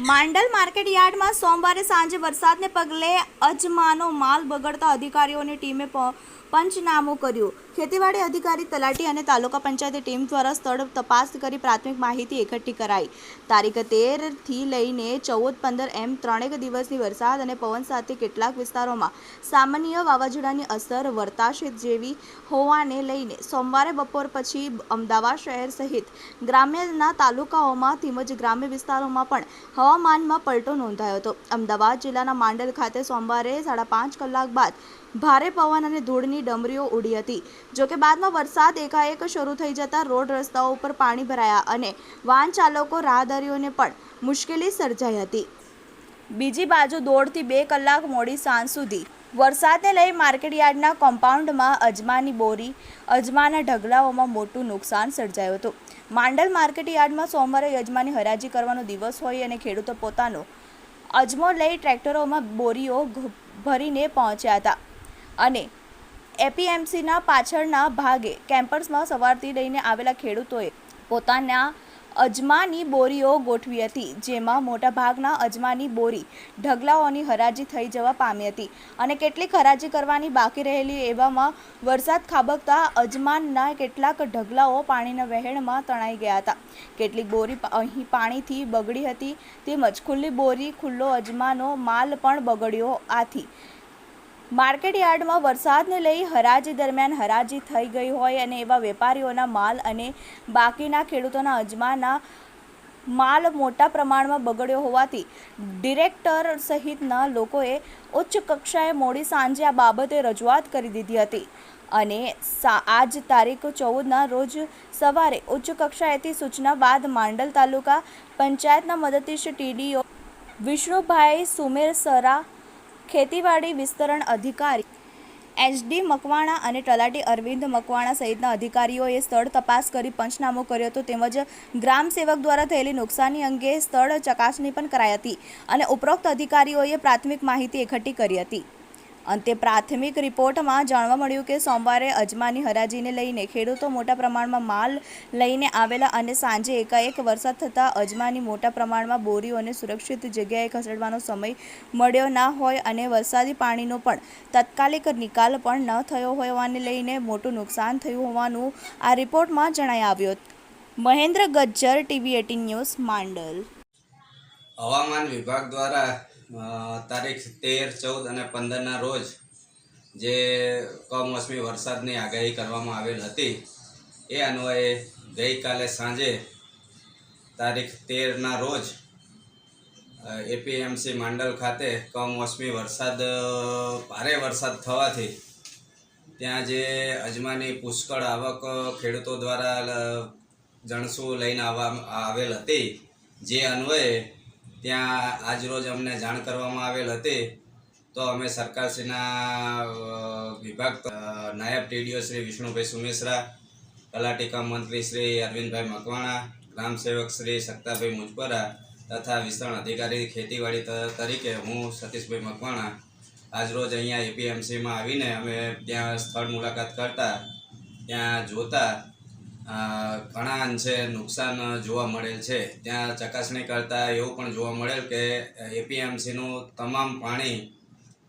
Mandal market યાર્ડમાં સોમવારે સાંજે વરસાદને પગલે અજમાનો માલ બગડતા અધિકારીઓની ટીમે પંચનામું કર્યું। ખેતીવાડી અધિકારી, તલાટી અને તાલુકા પંચાયતની ટીમ દ્વારા સ્થળ તપાસ કરી પ્રાથમિક માહિતી એકઠી કરાઈ। તારીખ 13 થી લઈને 14-15 એમ 3 દિવસની વરસાદ અને પવન સાથે કેટલાક વિસ્તારોમાં સામાન્ય વાવાઝોડાની અસર વર્તાશે જેવી હોવાને લઈને સોમવારે બપોર પછી અમદાવાદ શહેર સહિત ગ્રામ્યના તાલુકાઓમાં તેમજ ગ્રામ્ય વિસ્તારોમાં પણ હવામાનમાં પલટો નોંધાયો હતો। અમદાવાદ જિલ્લાના માંડલ ખાતે સોમવારે 5.5 કલાક બાદ ભારે પવન અને ધૂળની ડમરીઓ ઉડી હતી। જોકે બાદમાં વરસાદ એકાએક શરૂ થઈ જતા રોડ રસ્તાઓ ઉપર પાણી ભરાયા અને વાહન ચાલકો રાહદારીઓને પણ મુશ્કેલી સર્જાઈ હતી। બીજી બાજુ 1.5 થી 2 કલાક મોડી સાંજ સુધી વરસાદને લઈ માર્કેટયાર્ડના કોમ્પાઉન્ડમાં અજમાની બોરી, અજમાના ઢગલાઓમાં મોટું નુકસાન સર્જાયું હતું। માંડલ માર્કેટયાર્ડમાં સોમવારે અજમાની હરાજી કરવાનો દિવસ હોય અને ખેડૂતો પોતાનો અજમો લઈ ટ્રેક્ટરોમાં બોરીઓ ભરીને પહોંચ્યા હતા અને એપીએમસીના પાછળના ભાગે કેમ્પસમાં સવારથી લઈને આવેલા ખેડૂતોએ પોતાના અજમાની બોરીઓ ગોઠવી હતી, જેમાં મોટાભાગના અજમાની બોરી ઢગલાઓની હરાજી થઈ જવા પામી હતી અને કેટલીક હરાજી કરવાની બાકી રહેલી। એવામાં વરસાદ ખાબકતા અજમાનના કેટલાક ઢગલાઓ પાણીના વહેણમાં તણાઈ ગયા હતા। કેટલીક બોરી અહીં પાણીથી બગડી હતી તેમજ ખુલ્લી બોરી ખુલ્લો અજમાનો માલ પણ બગડ્યો। આથી માર્કેટયાર્ડમાં વરસાદને લઈ હરાજી દરમિયાન હરાજી થઈ ગઈ હોય અને એવા વેપારીઓના માલ અને બાકીના ખેડૂતોના અજમાના માલ મોટા પ્રમાણમાં બગડ્યો હોવાથી ડિરેક્ટર સહિતના લોકોએ ઉચ્ચ કક્ષાએ મોડી સાંજે આ બાબતે રજૂઆત કરી દીધી હતી અને આજ તારીખ 14ના રોજ સવારે ઉચ્ચ કક્ષાએથી સૂચના બાદ માંડલ તાલુકા પંચાયતના મદદનીશ ટીડીઓ વિષ્ણુભાઈ સુમેરસરા, ખેતીવાડી વિસ્તરણ અધિકારી એચડી મકવાણા અને તલાટી અરવિંદ મકવાણા સહિતના અધિકારીઓએ સ્થળ તપાસ કરી પંચનામું કર્યો હતો તેમજ ગ્રામ સેવક દ્વારા થયેલી નુકસાની અંગે સ્થળ ચકાસણી પણ કરાઈ હતી અને ઉપરોક્ત અધિકારીઓએ પ્રાથમિક માહિતી એકઠી કરી હતી। અંતે પ્રાથમિક રિપોર્ટમાં જાણવા મળ્યું કે સોમવારે અજમાની હરાજીને લઈને ખેડૂતો મોટા પ્રમાણમાં માલ લઈને આવેલા અને સાંજે એકાએક વરસાદ થતાં અજમાની મોટા પ્રમાણમાં બોરીઓને સુરક્ષિત જગ્યાએ ખસેડવાનો સમય મળ્યો ના હોય અને વરસાદી પાણીનો પણ તાત્કાલિક નિકાલ પણ ન થયો હોવાને લઈને મોટું નુકસાન થયું હોવાનું આ રિપોર્ટમાં જણાઈ આવ્યું। Mahendra Gajjar, TV18 news, Mandal. હવામાન વિભાગ દ્વારા તારીખ 13, 14 અને 15ના રોજ જે કમોસમી વરસાદની આગાહી કરવામાં આવેલ હતી એ અન્વયે ગઈકાલે સાંજે તારીખ 13ના રોજ એપીએમસી માંડલ ખાતે કમોસમી વરસાદ ભારે વરસાદ થવાથી ત્યાં જે અજમાની પુષ્કળ આવક ખેડૂતો દ્વારા જણસું લઈને આવેલ હતી, જે અન્વયે ત્યાં આજરોજ અમને જાણ કરવામાં આવેલ હતી તો અમે સરકારશ્રીના વિભાગ નાયબ ટીડીઓ શ્રી વિષ્ણુભાઈ સુમેસરા, તલાટી કમ મંત્રી શ્રી અરવિંદભાઈ મકવાણા, ગ્રામ સેવક શ્રી સક્તાભાઈ મુજપરા તથા વિસ્તરણ અધિકારી ખેતીવાડી તરીકે હું સતીશભાઈ મકવાણા આજરોજ અહીંયા એપીએમસીમાં આવીને અમે ત્યાં સ્થળ મુલાકાત કરતા ત્યાં જોતા ઘણા અંશે નુકસાન જોવા મળેલ છે। ત્યાં ચકાસણી કરતાં એવું પણ જોવા મળેલ કે એપીએમસીનું તમામ પાણી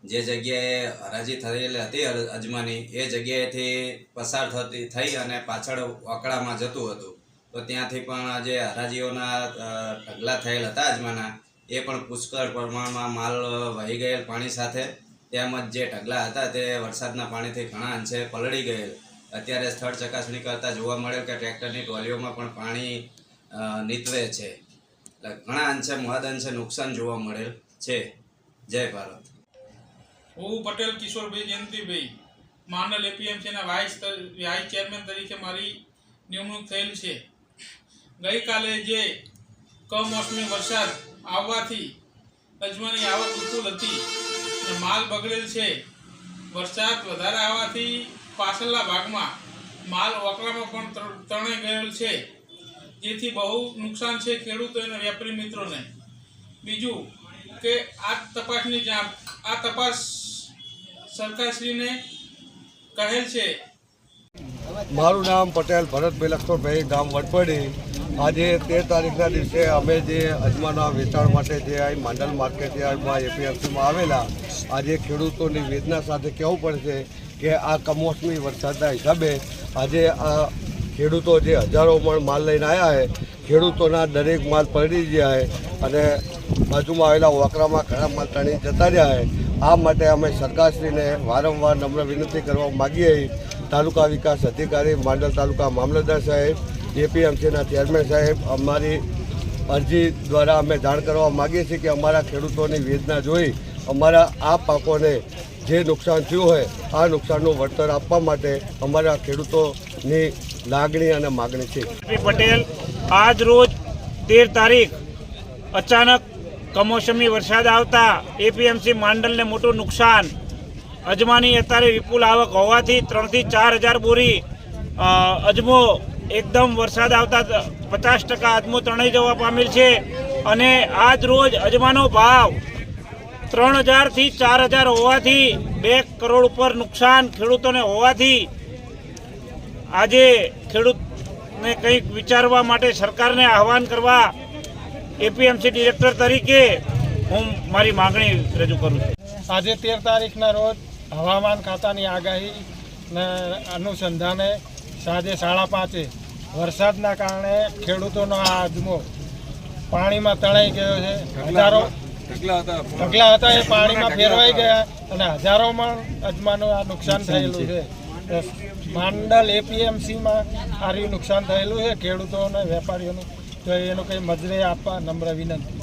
જે જગ્યાએ હરાજી થયેલી હતી અજમાની એ જગ્યાએથી પસાર થઈ અને પાછળ વાકડામાં જતું હતું, તો ત્યાંથી પણ જે હરાજીઓના ઢગલા થયેલ હતા અજમાના એ પણ પુષ્કળ પ્રમાણમાં માલ વહી ગયેલ પાણી સાથે, તેમજ જે ઢગલા હતા તે વરસાદના પાણીથી ઘણા અંશે પલળી ગયેલ। અત્યારે સ્થળ ચકાસણી કરતાં જોવા મળેલ કે ટ્રેક્ટરની ટ્રોલીઓમાં પણ પાણી નીતરે છે, એટલે ઘણા અંશે મહદ અંશે નુકસાન જોવા મળેલ છે। જય ભારત। હું પટેલ કિશોરભાઈ જયંતિભાઈ માંડલ એપીએમસીના વાઇસ ચેરમેન તરીકે મારી નિમણૂક થયેલ છે। ગઈકાલે જે કમોસમી વરસાદ આવવાથી અજમાની આવક વિપુલ હતી અને માલ બગડેલ છે। વરસાદ વધારે આવવાથી પાછળના ભાગમાં માલ વકરામાં પણ તણાઈ ગયેલ છે, જેથી બહુ નુકસાન છે ખેડૂતો અને વેપારી મિત્રોને। બીજું કે આ તપાસ સરકારશ્રીને કહેલ છે। મારું નામ પટેલ ભરતભાઈ લખતરભાઈ, ગામ વડપડી, આજે 13 તારીખના દિવસે અમે જે અજમાના વેચાણ માટે જે આ માંડલ માર્કેટ યાર્ડમાં એપીએમસીમાં આવેલા, આજે ખેડૂતોની વેદના સાથે કહેવું પડશે કે આ કમોસમી વરસાદના હિસાબે આજે આ ખેડૂતો જે હજારો મણ માલ લઈને આવ્યા છે, ખેડૂતોના દરેક માલ પલળી ગયા છે અને બાજુમાં આવેલા વોકરામાં ઘણા માલ તણી જતા રહ્યા છે. આ માટે અમે સરકારશ્રીને વારંવાર નમ્ર વિનંતી કરવા માગીએ છીએ. તાલુકા વિકાસ અધિકારી, માંડલ તાલુકા મામલતદાર સાહેબ, એપીએમસીના ચેરમેન સાહેબ, અમારી અરજી દ્વારા અમે જાણ કરવા માગીએ છીએ કે અમારા ખેડૂતોની વેદના જોઈ અમારા આ પાકોને જે નુકસાન થયું હોય આ નુકસાનનું વળતર આપવા માટે અમારા ખેડૂતોની લાગણી અને માગણી છે. પટેલ આજ રોજ 13 તારીખ અચાનક કમોસમી વરસાદ આવતા એપીએમસી માંડલને મોટું નુકસાન. અજમાની અત્યારે વિપુલ આવક હોવાથી 3 થી 4 હજાર બોરી અજમો એકદમ વરસાદ આવતા 50% અજમો તણાઈ જવા પામેલ છે અને આજ રોજ અજમાનો ભાવ 3000 થી 4000 હોવાથી 2 કરોડ ઉપર નુકસાન ખેડૂતોને હોવાથી આજે ખેડૂતને કંઈક વિચારવા માટે સરકારને આહવાન કરવા એપીએમસી ડિરેક્ટર તરીકે હું મારી માગણી રજૂ કરું છું. આજે 13 તારીખના રોજ હવામાન ખાતાની આગાહીના અનુસંધાને સાંજે 5:30 વરસાદના કારણે ખેડૂતોનો આ અજમો પાણીમાં તણાઈ ગયો છે. હજારો ઢગલા હતા એ પાણીમાં ફેરવાઈ ગયા અને હજારો મણ અજમાનું આ નુકસાન થયેલું છે. માંડલ એપીએમસીમાં આ નુકસાન થયેલું છે ખેડૂતો અને વેપારીઓનું, તો એનું કંઈ મજરે આપવા નમ્ર વિનંતી.